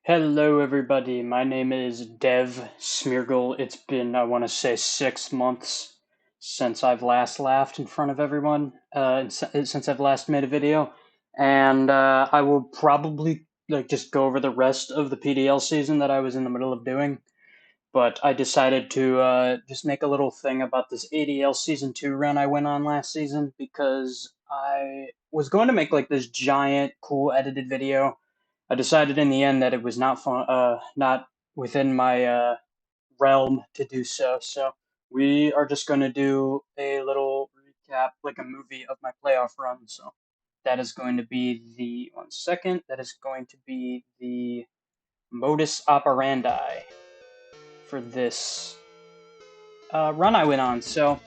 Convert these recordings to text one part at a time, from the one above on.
Hello, everybody. My name is Dev Smeargle. It's been, I want to say, 6 months since I've last laughed in front of everyone, since I've last made a video. And I will probably just go over the rest of the PDL season that I was in the middle of doing. But I decided to just make a little thing about this ADL Season 2 run I went on last season because I was going to make this giant, cool edited video. I decided in the end that it was not fun, not within my realm to do so. So we are just going to do a little recap, like a movie of my playoff run. So that is going to be the 1 second. That is going to be the modus operandi for this run I went on. So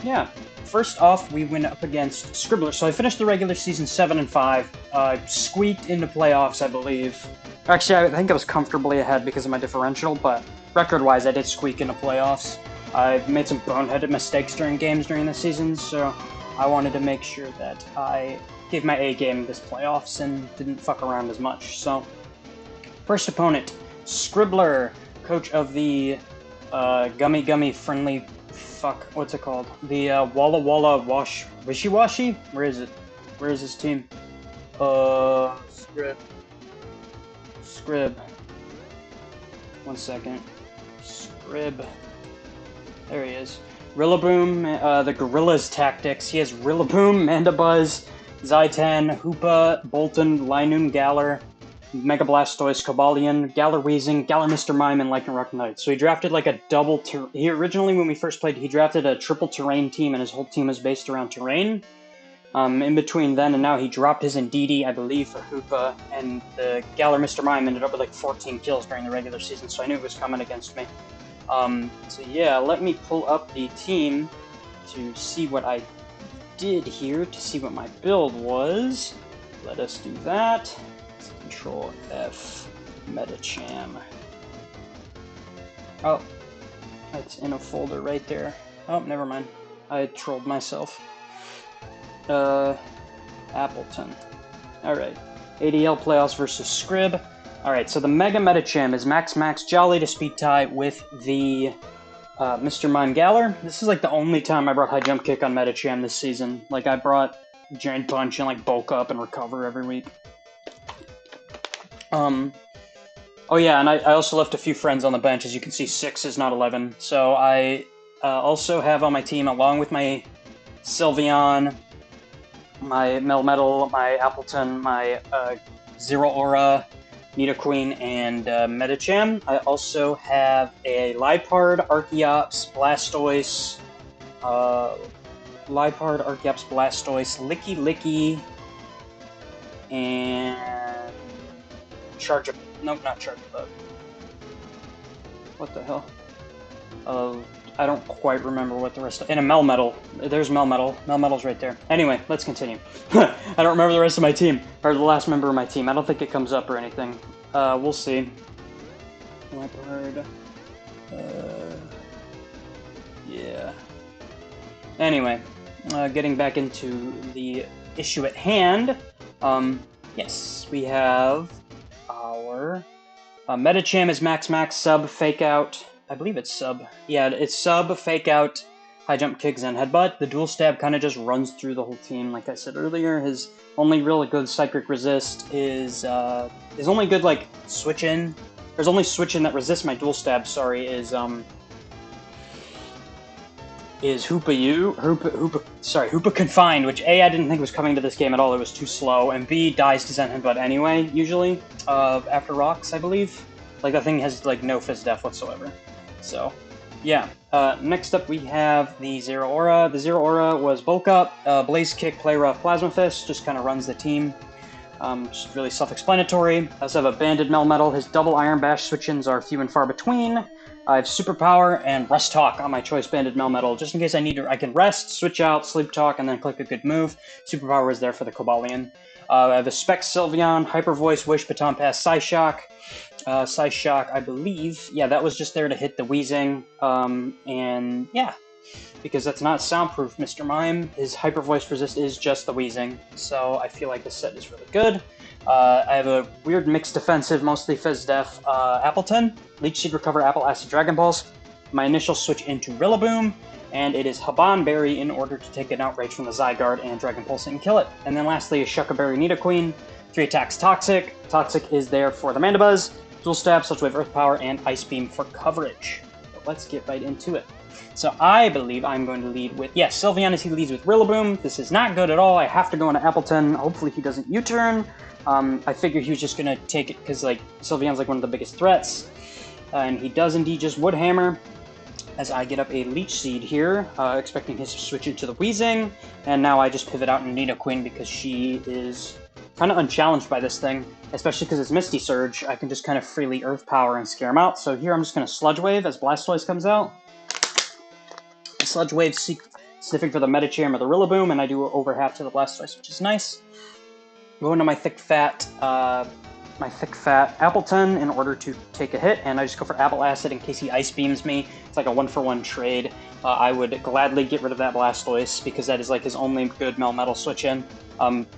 yeah, first off, we went up against Scribbler. So I finished the regular season 7-5. Squeaked into playoffs, I believe. Actually, I think I was comfortably ahead because of my differential, but record-wise, I did squeak into playoffs. I made some boneheaded mistakes during games during the season, so I wanted to make sure that I gave my A game this playoffs and didn't fuck around as much. So, first opponent, Scribbler, coach of the Gummy Friendly what's it called? The Walla Walla Wishy Washy? Where is it? Where is this team? Scrib. 1 second. Scrib. There he is. Rillaboom, the Gorilla's Tactics. He has Rillaboom, Mandibuzz, Zytan, Hoopa, Bolton, Linoon, Galar, Mega Blastoise, Cobalion, Galar Weezing, Galar Mr. Mime, and Lycanroc Knight. So he drafted like a double... He originally, when we first played, he drafted a triple terrain team, and his whole team was based around terrain. In between then and now, he dropped his Indeedee, I believe, for Hoopa, and the Galar Mr. Mime ended up with like 14 kills during the regular season, so I knew it was coming against me. So yeah, let me pull up the team to see what I did here, to see what my build was. Let us do that. Control F, Metacham. Oh, it's in a folder right there. Oh, never mind. I trolled myself. Appleton. Alright. ADL Playoffs versus Scrib. Alright, so the Mega Metacham is Max Jolly to speed tie with the Mr. Mime Galar. This is like the only time I brought High Jump Kick on Metacham this season. Like, I brought Giant Punch and like bulk up and recover every week. Oh yeah, and I also left a few friends on the bench. As you can see, 6 is not 11. So I also have on my team, along with my Sylveon, my Melmetal, my Appleton, my Zero Aura, Nidoqueen, and Metacham. I also have a Liepard, Archeops, Blastoise, Licky, and Charge-Up. Nope, not Charge-Up. What the hell? I don't quite remember what the rest of... And a Melmetal. There's Melmetal. Melmetal's right there. Anyway, let's continue. I don't remember the rest of my team. Or the last member of my team. I don't think it comes up or anything. We'll see. Liepard. Yeah. Anyway, getting back into the issue at hand. Yes, we have our Metacham is Max, sub, fake out. I believe it's sub. Yeah, it's sub, fake out, high jump, kick, Zen headbutt. The dual stab kind of just runs through the whole team. Like I said earlier, his only really good psychic resist is his only good like switch in. There's only switch in that resists my dual stab. Sorry, is Hoopa Confined, which A, I didn't think was coming to this game at all, it was too slow, and B, dies to Zen Headbutt anyway, usually, after rocks, I believe. Like, that thing has, like, no Fizz Def whatsoever. So, yeah. Next up, we have the Zero Aura. The Zero Aura was Bulk Up, Blaze Kick, Play Rough, Plasma Fist, just kind of runs the team. Just really self-explanatory. I also have a Banded Melmetal. His double Iron Bash switch-ins are few and far between. I have Superpower and Rest Talk on my Choice Banded Melmetal. Just in case I need to, I can rest, switch out, Sleep Talk, and then click a good move. Superpower is there for the Cobalion. I have a Specs Sylveon, Hyper Voice, Wish, Baton Pass, Psyshock. Psyshock, I believe, yeah, that was just there to hit the Weezing. And yeah, because that's not soundproof, Mr. Mime. His Hyper Voice resist is just the Weezing, so I feel like this set is really good. I have a weird mixed defensive, mostly Fizz Def, Appleton, Leech Seed Recover, Apple Acid Dragon Balls. My initial switch into Rillaboom, and it is Haban Berry in order to take an Outrage from the Zygarde and Dragon Pulse it and kill it. And then lastly is Shucca Berry Nidoqueen, 3 attacks Toxic. Toxic is there for the Mandibuzz, Dual Stab, Sludge Wave Earth Power, and Ice Beam for coverage. So let's get right into it. So I believe I'm going to lead with, yes, Sylveon he leads with Rillaboom. This is not good at all. I have to go into Appleton. Hopefully he doesn't U-turn. I figured he was just going to take it because like Sylveon's like one of the biggest threats. And he does indeed just Wood Hammer. As I get up a Leech Seed here, expecting his to switch into the Weezing. And now I just pivot out into Nidoqueen because she is kind of unchallenged by this thing. Especially because it's Misty Surge. I can just kind of freely Earth Power and scare him out. So here I'm just going to Sludge Wave as Blastoise comes out. Sludge Wave sniffing for the Medicham or the Rillaboom, and I do over half to the Blastoise, which is nice. Go into my thick fat Appleton in order to take a hit, and I just go for Apple Acid in case he Ice Beams me. It's like a 1-for-1 trade. I would gladly get rid of that Blastoise because that is like his only good Melmetal switch in.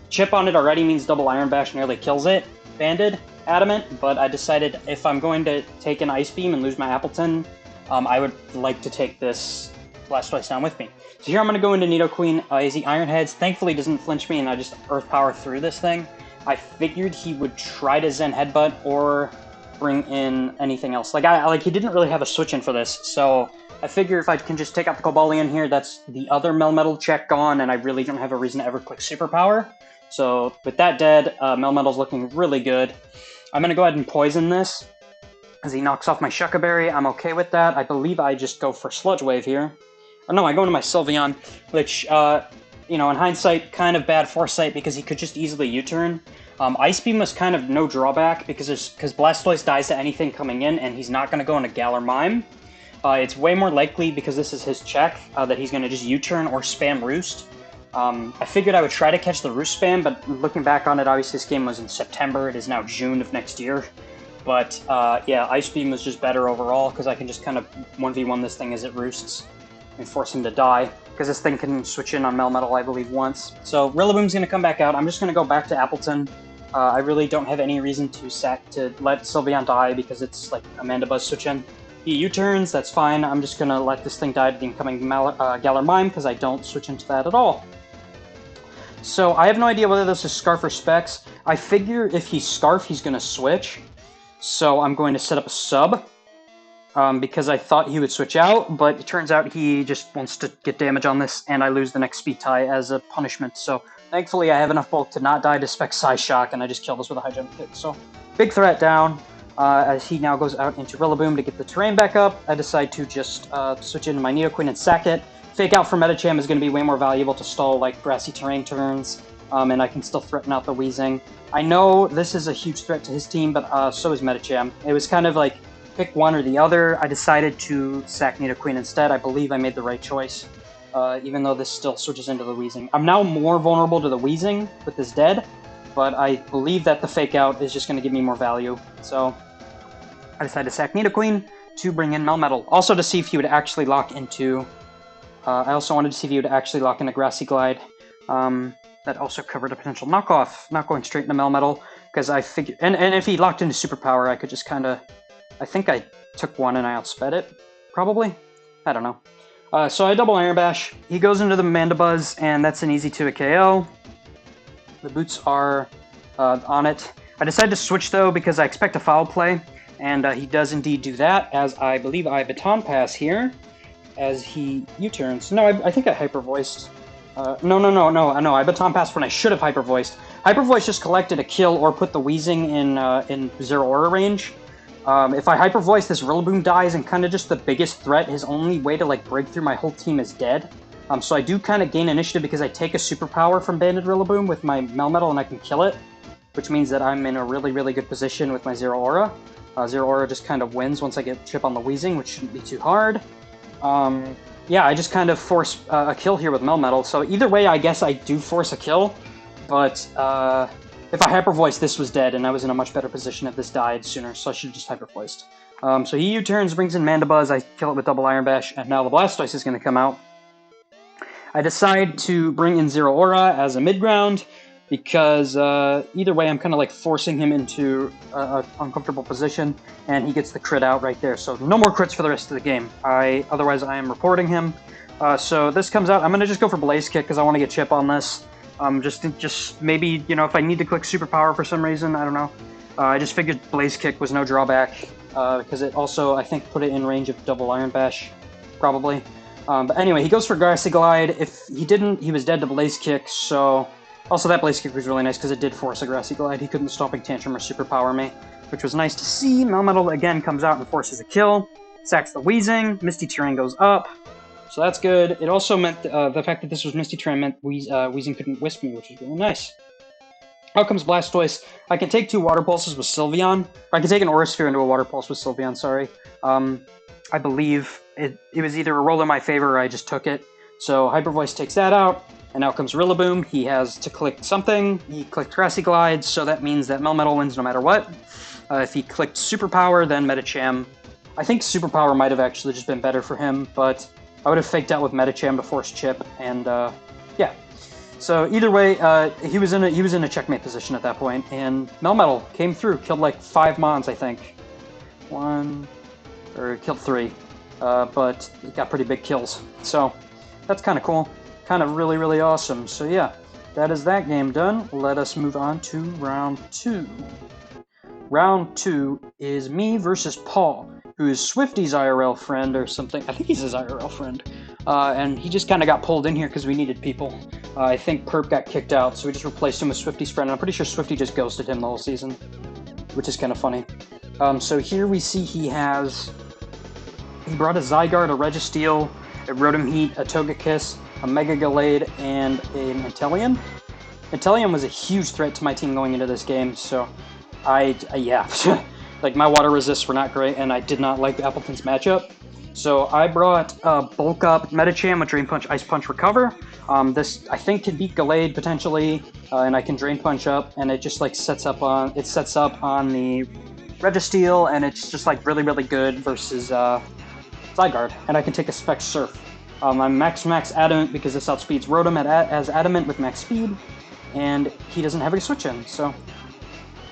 Chip on it already means double Iron Bash nearly kills it. Banded, Adamant, but I decided if I'm going to take an Ice Beam and lose my Appleton, I would like to take this Blastoise down with me. So here I'm going to go into Nidoqueen. He Iron Heads. Thankfully doesn't flinch me and I just Earth Power through this thing. I figured he would try to Zen Headbutt or bring in anything else. Like he didn't really have a switch in for this, so I figure if I can just take out the Cobalion here, that's the other Melmetal check gone, and I really don't have a reason to ever click Superpower. So with that dead, Melmetal's looking really good. I'm going to go ahead and Poison this as he knocks off my Shucca Berry. I'm okay with that. I believe I just go for Sludge Wave here. Or no, I go into my Sylveon, which, you know, in hindsight, kind of bad foresight because he could just easily U-turn. Ice Beam was kind of no drawback because Blastoise dies to anything coming in, and he's not going to go into Galar Mime. It's way more likely, because this is his check, that he's going to just U-turn or spam Roost. I figured I would try to catch the Roost spam, but looking back on it, obviously this game was in September. It is now June of next year. But, yeah, Ice Beam was just better overall, because I can just kind of 1v1 this thing as it roosts and force him to die, because this thing can switch in on Melmetal, I believe, once. So Rillaboom's going to come back out. I'm just going to go back to Appleton. I really don't have any reason to let Sylveon die, because it's like a Mandibuzz switch in. He U-turns, that's fine. I'm just going to let this thing die to the incoming Galar Mime, because I don't switch into that at all. So I have no idea whether this is Scarf or Specs. I figure if he's Scarf, he's going to switch. So I'm going to set up a sub. Because I thought he would switch out, but it turns out he just wants to get damage on this, and I lose the next speed tie as a punishment. So thankfully I have enough bulk to not die to Spec Psyshock, and I just kill this with a high jump kick. So big threat down. As he now goes out into Rillaboom to get the terrain back up, I decide to just switch into my Nidoqueen and sack it. Fake out for Medicham is going to be way more valuable to stall like grassy terrain turns, and I can still threaten out the Weezing. I know this is a huge threat to his team, but so is Medicham. It was kind of like pick one or the other. I decided to sack Nidoqueen instead. I believe I made the right choice, even though this still switches into the Weezing. I'm now more vulnerable to the Weezing with this dead, but I believe that the fake out is just going to give me more value. So I decided to sack Nidoqueen to bring in Melmetal. Also to see if he would actually lock into... I also wanted to see if he would actually lock into Grassy Glide. That also covered a potential knockoff, not going straight into Melmetal, because I figured... And if he locked into Superpower, I could just kind of... I think I took one and I outsped it, probably? I don't know. So I double Iron Bash. He goes into the Mandibuzz, and that's an easy 2 KO. The boots are on it. I decided to switch, though, because I expect a foul play, and he does indeed do that, as I believe I Baton Pass here, as he U-turns. No, I think I Hyper-Voiced. No, I Baton Pass when I should have Hyper-Voiced. Hyper-Voice just collected a kill or put the Weezing in Zero Aura range. If I Hyper Voice, this Rillaboom dies, and kind of just the biggest threat, his only way to like break through my whole team is dead. So I do kind of gain initiative because I take a superpower from Banded Rillaboom with my Melmetal and I can kill it, which means that I'm in a really, really good position with my Zero Aura. Zero Aura just kind of wins once I get chip on the Weezing, which shouldn't be too hard. Yeah, I just kind of force a kill here with Melmetal. So either way, I guess I do force a kill, but if I Hyper Voiced, this was dead, and I was in a much better position if this died sooner, so I should have just Hyper Voiced. So he U-turns, brings in Mandibuzz, I kill it with double Iron Bash, and now the Blastoise is going to come out. I decide to bring in Zero Aura as a mid-ground, because either way I'm kind of like forcing him into an uncomfortable position, and he gets the crit out right there. So no more crits for the rest of the game. Otherwise I am reporting him. So this comes out. I'm gonna just go for Blaze Kick because I want to get chip on this. Just maybe, you know, if I need to click Superpower for some reason, I don't know. I just figured Blaze Kick was no drawback because it also, I think, put it in range of double Iron Bash, probably. But anyway, he goes for Grassy Glide. If he didn't, he was dead to Blaze Kick, so... Also, that Blaze Kick was really nice because it did force a Grassy Glide. He couldn't Stomping Tantrum or Superpower me, which was nice to see. Melmetal again comes out and forces a kill. Sacks the Wheezing. Misty Terrain goes up. So that's good. It also meant the fact that this was Misty Terrain meant Wheezing couldn't Wisp me, which was really nice. Out comes Blastoise. I can take 2 Water Pulses with Sylveon. Or I can take an Aura Sphere into a Water Pulse with Sylveon, sorry. I believe it was either a roll in my favor or I just took it. So Hyper Voice takes that out, and out comes Rillaboom. He has to click something. He clicked Grassy Glide, so that means that Melmetal wins no matter what. If he clicked Superpower, then Medicham. I think Superpower might have actually just been better for him, but I would have faked out with Medicham to force Chip, and yeah. So either way, he was in a checkmate position at that point, and Melmetal came through, killed like 5 Mons, I think. Killed 3, but he got pretty big kills. So that's kind of cool, kind of really, really awesome. So yeah, that is that game done. Let us move on to round 2. Round 2 is me versus Paul, who is Swifty's IRL friend or something. I think he's his IRL friend. And he just kind of got pulled in here because we needed people. I think Perp got kicked out, so we just replaced him with Swifty's friend. And I'm pretty sure Swifty just ghosted him the whole season, which is kind of funny. So here we see he brought a Zygarde, a Registeel, a Rotom Heat, a Togekiss, a Mega Gallade, and an Inteleon. Inteleon was a huge threat to my team going into this game, so yeah. Like, my water resists were not great, and I did not like Appleton's matchup. So I brought Bulk Up Medicham with Drain Punch, Ice Punch, Recover. This, I think, can beat Gallade, potentially, and I can Drain Punch up, and it just, like, sets up on the Registeel, and it's just, like, really, really good versus Zygarde, and I can take a Spec Surf. I'm Max Adamant because this outspeeds Rotom as Adamant with Max Speed, and he doesn't have a switch in, so...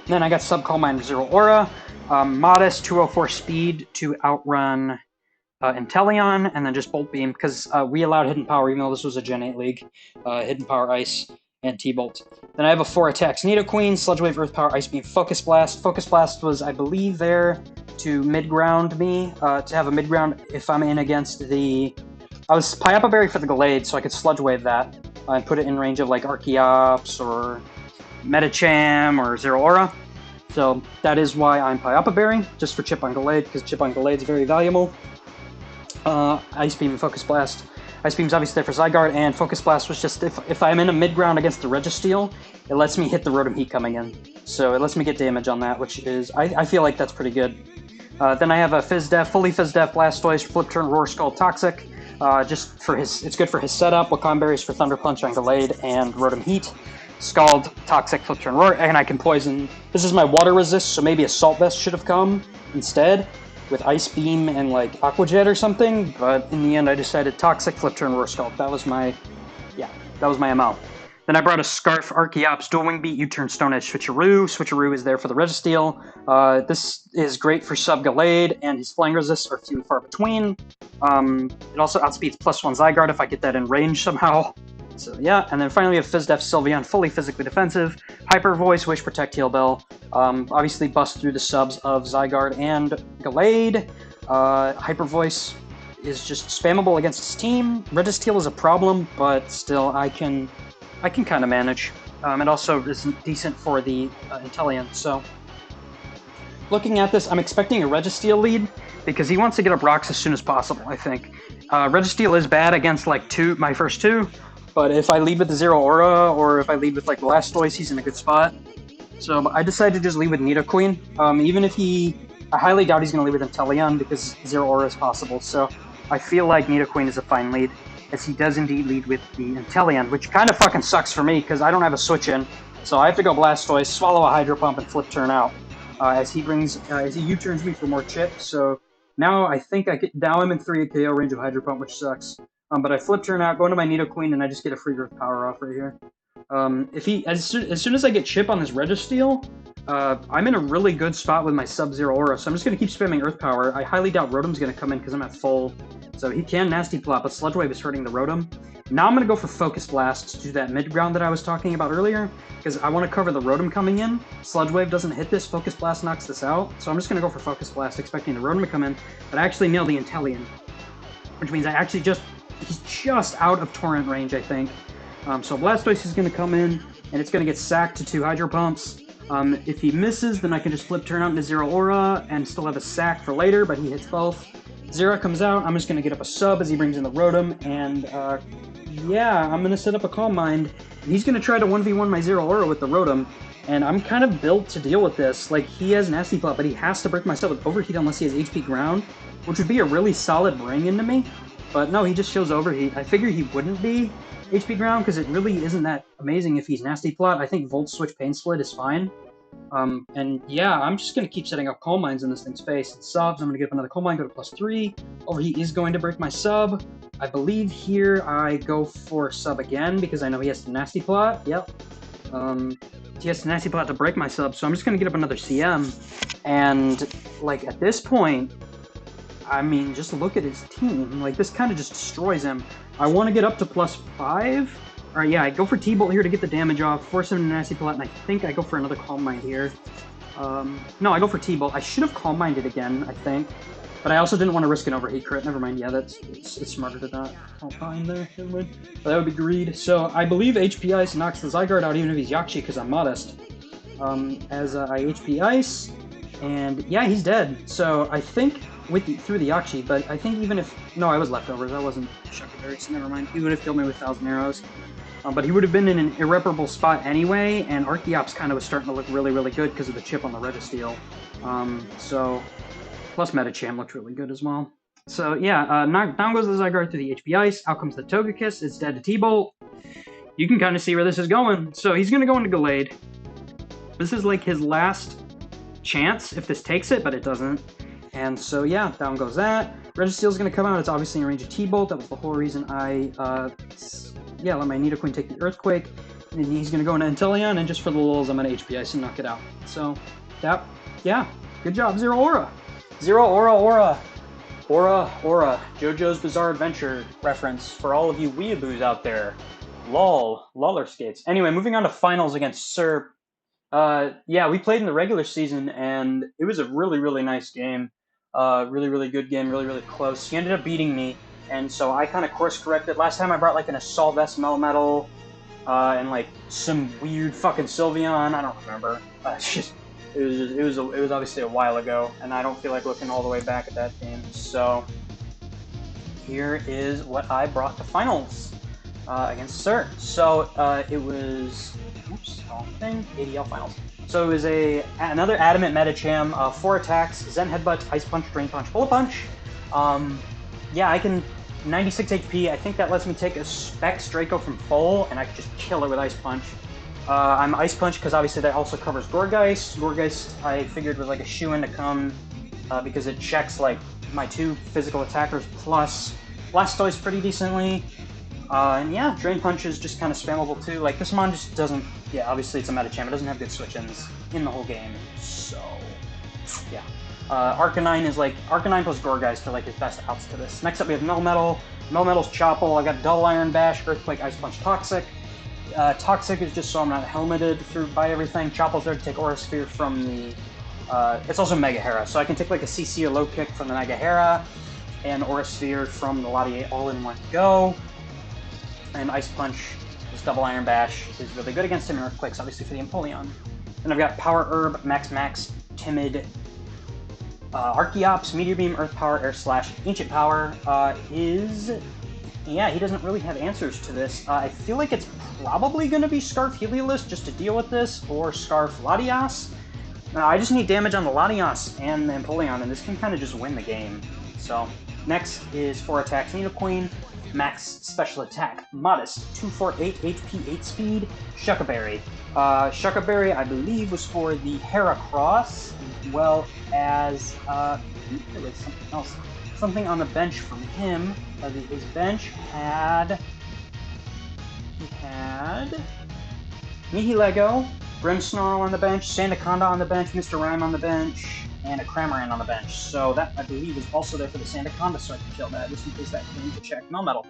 Then I got Subcall Mine Zero Aura, Modest 204 Speed to outrun Inteleon, and then just Bolt Beam, because we allowed Hidden Power, even though this was a Gen 8 league. Hidden Power Ice and T-Bolt. Then I have a 4 attacks Nidoqueen, Sludge Wave, Earth Power, Ice Beam, Focus Blast. Focus Blast was, I believe, there to mid-ground me, to have a mid-ground if I'm in against the... I was Pyapa Berry for the Gallade, so I could Sludge Wave that and put it in range of, like, Archeops or Medicham or Zero Aura. So that is why I'm Pyapa Berry, just for Chip on Gallade, because Chip on Gallade is very valuable. Ice Beam and Focus Blast. Ice Beam's obviously there for Zygarde, and Focus Blast was just, if I'm in a mid-ground against the Registeel, it lets me hit the Rotom Heat coming in. So it lets me get damage on that, which is, I feel like that's pretty good. Then I have a fully Fizz Def Blastoise, Flip Turn, Roar Skull, Toxic. Just for it's good for his setup. Wakon Berries for Thunder Punch on Gallade and Rotom Heat. Scald, Toxic, Flip Turn, Roar, and I can Poison. This is my water resist, so maybe Assault Vest should have come instead with Ice Beam and like Aqua Jet or something, but in the end I decided Toxic, Flip Turn, Roar, Scald. That was my MO. Then I brought a Scarf, Archeops, Dual Wing Beat, U-Turn, Stone Edge, Switcheroo. Switcheroo is there for the Registeel. This is great for Sub Gallade, and his Flying Resists are few and far between. It also outspeeds +1 Zygarde if I get that in range somehow. So yeah, and then finally we have Fizz Def Sylveon, fully physically defensive. Hyper Voice, Wish, Protect, Heal Bell. Obviously bust through the subs of Zygarde and Gallade. Hyper Voice is just spammable against his team. Registeel is a problem, but still I can kind of manage. It also is decent for the Inteleon. So looking at this, I'm expecting a Registeel lead because he wants to get up rocks as soon as possible, I think. Registeel is bad against like my first 2. But if I lead with the Zero Aura, or if I lead with like Blastoise, he's in a good spot. So I decided to just lead with Nidoqueen. Even if I highly doubt he's going to lead with Inteleon because Zero Aura is possible. So I feel like Nidoqueen is a fine lead, as he does indeed lead with the Inteleon, which kind of fucking sucks for me because I don't have a switch in. So I have to go Blastoise, swallow a Hydro Pump, and Flip Turn out as he U-turns me for more chips. So now I think now I'm in 3 KO range of Hydro Pump, which sucks. But I Flip Turn out, go into my Nidoqueen, and I just get a free Growth Power off right here. If he as soon as I get Chip on this Registeel, I'm in a really good spot with my Sub-Zero Aura, so I'm just gonna keep spamming Earth Power. I highly doubt Rotom's gonna come in because I'm at full, so he can Nasty Plot, but Sludge Wave is hurting the Rotom. Now I'm gonna go for Focus Blast to do that mid ground that I was talking about earlier, because I want to cover the Rotom coming in. Sludge Wave doesn't hit this, Focus Blast knocks this out, so I'm just gonna go for Focus Blast, expecting the Rotom to come in, but I actually nailed the Inteleon, which means he's just out of Torrent range, I think. So Blastoise is going to come in, and it's going to get sacked to 2 Hydro Pumps. If he misses, then I can just flip turn out into Zero Aura and still have a sack for later, but he hits both. Zero comes out, I'm just going to get up a sub as he brings in the Rotom, and yeah, I'm going to set up a Calm Mind. He's going to try to 1v1 my Zero Aura with the Rotom, and I'm kind of built to deal with this. Like, he has Nasty Plot, but he has to break my sub with Overheat unless he has HP Ground, which would be a really solid bring into me. But no, he just shows Overheat. I figured he wouldn't be HP Ground because it really isn't that amazing if he's Nasty Plot. I think Volt Switch Pain Split is fine. And yeah, I'm just going to keep setting up Calm Minds in this thing's face. It subs, I'm going to get up another Calm Mind, go to +3. Overheat is going to break my sub. I believe here I go for sub again because I know he has to Nasty Plot. Yep. He has to Nasty Plot to break my sub, so I'm just going to get up another CM. And, like, at this point, I mean, just look at his team. Like, this kind of just destroys him. I want to get up to +5. All right, yeah, I go for T-Bolt here to get the damage off, force him to Nasty Plot, and I think I go for another Calm Mind here. No, I go for T-Bolt. I should have Calm Minded again, I think. But I also didn't want to risk an Overheat crit. Never mind, yeah, it's smarter to not. Calm Mind there, never mind. But that would be greed. So I believe HP Ice knocks the Zygarde out even if he's Yakshi, because I'm modest. As I HP Ice, and yeah, he's dead. So I think through the Yakshi, but I think even if... No, I was leftovers. I wasn't Shucker Berry, so never mind. He would have killed me with 1,000 arrows. But he would have been in an irreparable spot anyway, and Archeops kind of was starting to look really, really good because of the chip on the Registeel. So, plus Medicham looked really good as well. So yeah, down goes the Zygarde through the HP Ice. Out comes the Togekiss. It's dead to T-Bolt. You can kind of see where this is going. So he's going to go into Gallade. This is like his last chance if this takes it, but it doesn't. And so yeah, down goes that. Registeel's going to come out. It's obviously in range of T-Bolt. That was the whole reason I let my Nidoqueen take the Earthquake. And he's going to go into Inteleon, and just for the lulz, I'm going to HP Ice and knock it out. So, yeah, good job, Zero Aura. Zero Aura. Aura. JoJo's Bizarre Adventure reference for all of you weeaboos out there. Lol. Loller skates. Anyway, moving on to finals against Serp. Yeah, we played in the regular season, and it was a really, really nice game. Really, really good game, really, really close. He ended up beating me, and so I kind of course-corrected. Last time I brought, like, an Assault Vest Melmetal, and, like, some weird fucking Sylveon. I don't remember. It was obviously a while ago, and I don't feel like looking all the way back at that game. So, here is what I brought to finals against Sir. So, it was... Oops, wrong thing. ADL Finals. So it was another Adamant Medicham, 4 attacks, Zen Headbutt, Ice Punch, Drain Punch, Bullet Punch. Yeah, I can 96 HP. I think that lets me take a Specs Draco from full, and I can just kill it with Ice Punch. I'm Ice Punch because obviously that also covers Gourgeist. Gourgeist I figured was like a shoo-in to come because it checks like my 2 physical attackers plus Blastoise pretty decently. And yeah, Drain Punch is just kind of spammable too. Like, this mon just doesn't... Yeah, obviously it's a Medicham. It doesn't have good switch-ins in the whole game. So, yeah. Arcanine is like... Arcanine plus Gourgeist are like his best outs to this. Next up we have Melmetal. Melmetal's Chople. I got Double Iron Bash, Earthquake, Ice Punch, Toxic. Toxic is just so I'm not helmeted by everything. Chopel's there to take Aura Sphere from the... it's also Mega Hera, so I can take like a CC or low kick from the Mega Hera and Aura Sphere from the Latier all in one go. And Ice Punch, this Double Iron Bash, is really good against him, and Earthquakes, obviously, for the Empoleon. Then I've got Power Herb, Max, Timid, Archeops, Meteor Beam, Earth Power, Air Slash, Ancient Power. Yeah, he doesn't really have answers to this. I feel like it's probably going to be Scarf Heliolisk just to deal with this, or Scarf Latias. I just need damage on the Latias and the Empoleon, and this can kind of just win the game. So, next is 4 attacks, Nidoqueen. Max Special Attack, Modest, 248 HP, 8 Speed, Shucker Berry. Shucker Berry, I believe, was for the Heracross, as well as, I think there was something else. Something on the bench from him. His bench had... Nihilego, Grimmsnarl on the bench, Sandaconda on the bench, Mr. Rhyme on the bench, and a Cramorant on the bench. So that, I believe, is also there for the Sandaconda, so I can kill that just in case that came to check Melmetal.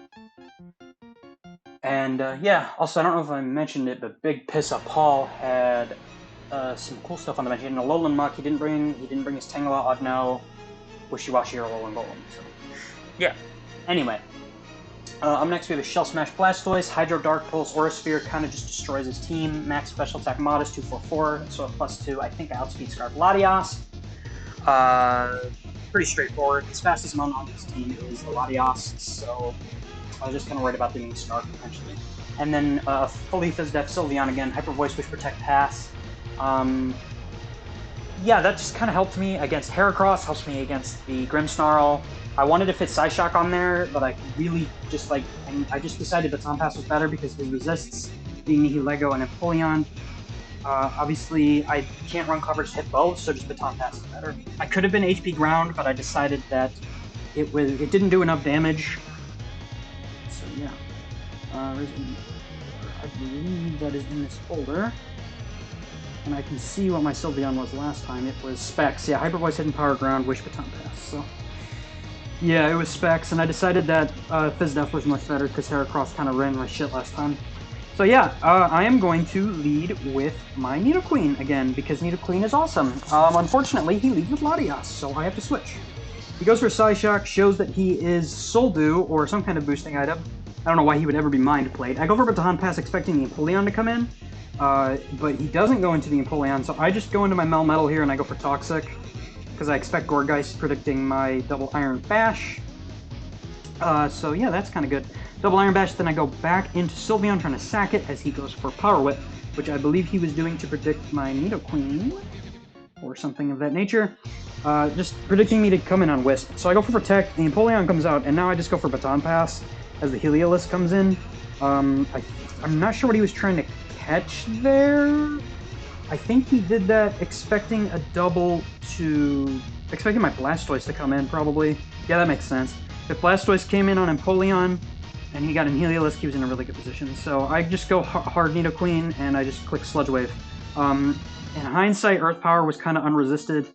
And yeah, also, I don't know if I mentioned it, but Big Pissa Paul had some cool stuff on the bench. He had an Alolan Muck. He didn't bring his Tangela, Oddno, Wishy-Washy, or Alolan Golem. So yeah. Anyway, up next we have a Shell Smash Blastoise, Hydro Dark Pulse, Aura Sphere kind of just destroys his team. Max Special Attack Modest 244, so a +2. I think I outspeed Scarf Latias. Pretty straightforward. His fastest Mon on his team is Latias, so I was just kind of worried about being Scarf potentially. And then fully Fizdef Sylveon again, Hyper Voice, Wish, Protect, Pass. Yeah, that just kind of helped me against Heracross, helps me against the Grimmsnarl. I wanted to fit Psyshock on there, but I really just I just decided Baton Pass was better because it resists the Nihilego and Empoleon. Obviously, I can't run coverage to hit both, so just Baton Pass is better. I could have been HP Ground, but I decided that it didn't do enough damage. So yeah, I believe that is in this folder. And I can see what my Sylveon was last time. It was Specs. Yeah, Hyper Voice, Hidden Power, Ground, Wish, Baton Pass. So yeah, it was Specs, and I decided that Fizdef was much better because Heracross kind of ran my shit last time. So yeah, I am going to lead with my Nidoqueen again because Nidoqueen is awesome. Unfortunately, he leads with Latias, so I have to switch. He goes for Psyshock, shows that he is Soldew or some kind of boosting item. I don't know why he would ever be Mind Played. I go for Baton Pass expecting the Empoleon to come in, but he doesn't go into the Empoleon, so I just go into my Melmetal here and I go for Toxic, because I expect Gourgeist predicting my Double Iron Bash. So yeah, that's kind of good. Double Iron Bash, then I go back into Sylveon trying to sack it as he goes for Power Whip, which I believe he was doing to predict my Nidoqueen, or something of that nature. Just predicting me to come in on Wisp. So I go for Protect, the Empoleon comes out, and now I just go for Baton Pass as the Heliolisk comes in. I'm not sure what he was trying to catch there. I think he did that expecting my Blastoise to come in, probably. Yeah, that makes sense. If Blastoise came in on Empoleon, and he got in Heliolisk, he was in a really good position. So I just go hard Nidoqueen, and I just click Sludge Wave. In hindsight, Earth Power was kind of unresisted.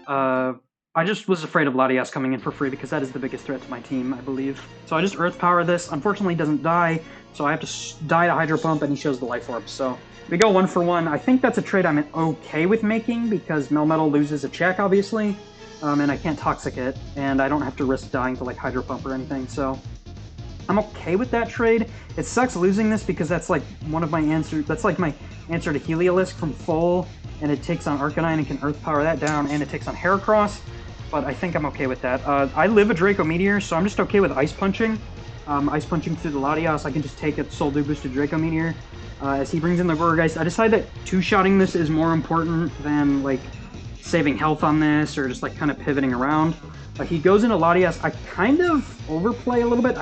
I just was afraid of Latias coming in for free because that is the biggest threat to my team, I believe. So I just Earth Power this. Unfortunately, he doesn't die, so I have to die to Hydro Pump, and he shows the Life Orb. So we go 1 for 1. I think that's a trade I'm okay with making because Melmetal loses a check, obviously, and I can't Toxic it, and I don't have to risk dying to like Hydro Pump or anything. So I'm okay with that trade. It sucks losing this because that's like one of my answers. That's like my answer to Heliolisk from full, and it takes on Arcanine and can Earth Power that down, and it takes on Heracross. But I think I'm okay with that. I live a Draco Meteor, so I'm just okay with Ice Punching. Ice Punching through the Latias, I can just take a Soldew boosted Draco Meteor. As he brings in the Gourgeist, I decide that two-shotting this is more important than like saving health on this or just like kind of pivoting around. He goes into Latias. I kind of overplay a little bit.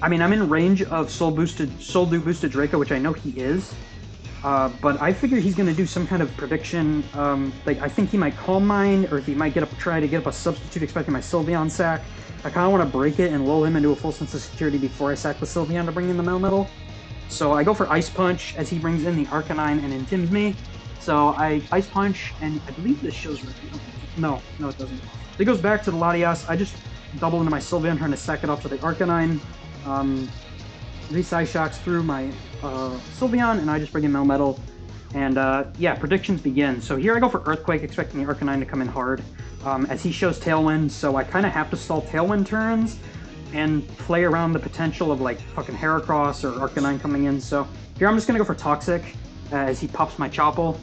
I'm in range of Soldew boosted Draco, which I know he is. But I figure he's going to do some kind of prediction. I think he might Calm Mind, or if he might try to get up a substitute expecting my Sylveon sack. I kind of want to break it and lull him into a full sense of security before I sack the Sylveon to bring in the Melmetal. So I go for Ice Punch as he brings in the Arcanine and intimids me. So I Ice Punch, and I believe this shows reveal. No, it doesn't. It goes back to the Latias. I just double into my Sylveon trying to sack it off to the Arcanine. 3 Psyshocks through my Sylveon, and I just bring in Melmetal. And yeah, predictions begin. So here I go for Earthquake, expecting the Arcanine to come in hard. As he shows Tailwind, so I kind of have to stall Tailwind turns and play around the potential of like fucking Heracross or Arcanine coming in. So here I'm just going to go for Toxic as he pops my Chople.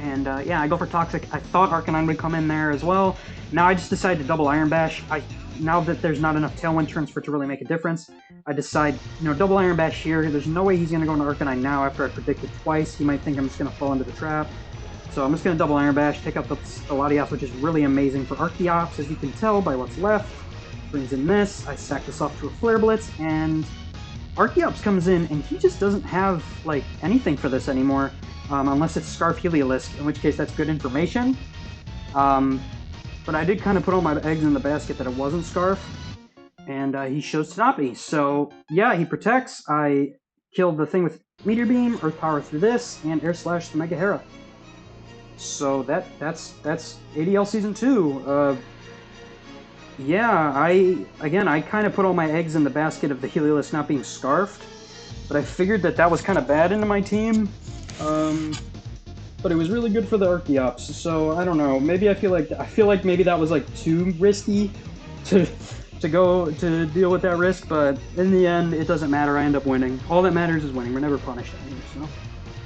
And yeah, I go for Toxic. I thought Arcanine would come in there as well. Now I just decided to double Iron Bash. Now that there's not enough Tailwind turns for it to really make a difference, I decide, double Iron Bash here. There's no way he's going to go into Arcanine now after I predicted twice. He might think I'm just going to fall into the trap. So I'm just going to double Iron Bash, take out the Latias, which is really amazing for Archeops, as you can tell by what's left. Brings in this. I sack this off to a Flare Blitz, and Archeops comes in, and he just doesn't have, like, anything for this anymore, unless it's Scarf Heliolisk, in which case that's good information. But I did kind of put all my eggs in the basket that it wasn't Scarf, and he shows Tanape. So yeah, he protects. I kill the thing with Meteor Beam, Earth Power through this, and Air Slash the Mega Hera. So that's ADL Season 2. Yeah, I kind of put all my eggs in the basket of the Heliolisk not being scarfed, but I figured that was kind of bad into my team. But it was really good for the Archeops, so I don't know. Maybe I feel like maybe that was like too risky to go to deal with that risk, but in the end it doesn't matter. I end up winning. All that matters is winning. We're never punished anymore. So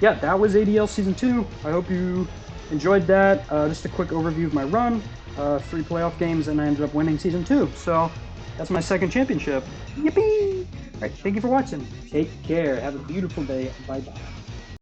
yeah, that was ADL Season 2. I hope you enjoyed that. Just a quick overview of my run. 3 playoff games, and I ended up winning Season 2. So that's my second championship. Yippee! All right, thank you for watching. Take care. Have a beautiful day. Bye-bye.